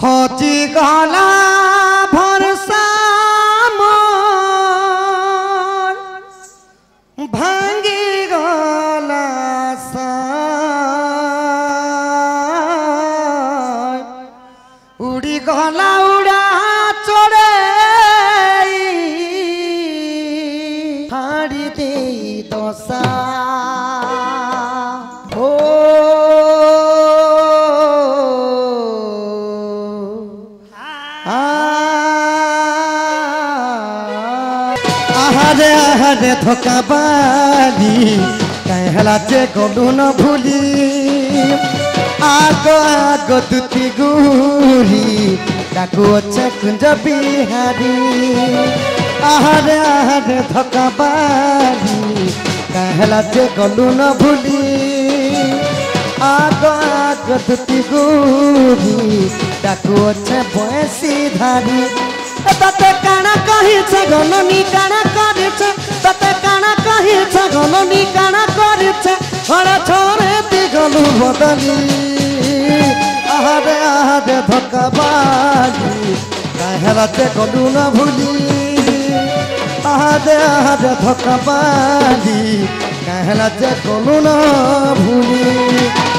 हची गला भरसा मोर भांगी गला साय उड़ी गला उड़ा चढ़े हाड़ी दे दशा आहारे धोखा बाली कहला जे गलू न भूली आगो आगो दुती गुरी डाकू अच्छे कुंज बिहारी आहारे आहारे धोखा बाली कहला जे गलू न भूली आगो आगो दुती गुरी डाकू अच्छे बयसी धारी तते काना कहिछ गलनी काना करिछ तते काना कहिछ गलनी काना करिछ हरा छोरे ती गलू बदली आहारे आहारे धोखा बाली कहला ते गलू न भूली आहारे आहारे धोखा बाली कहला ते गलू न भूली।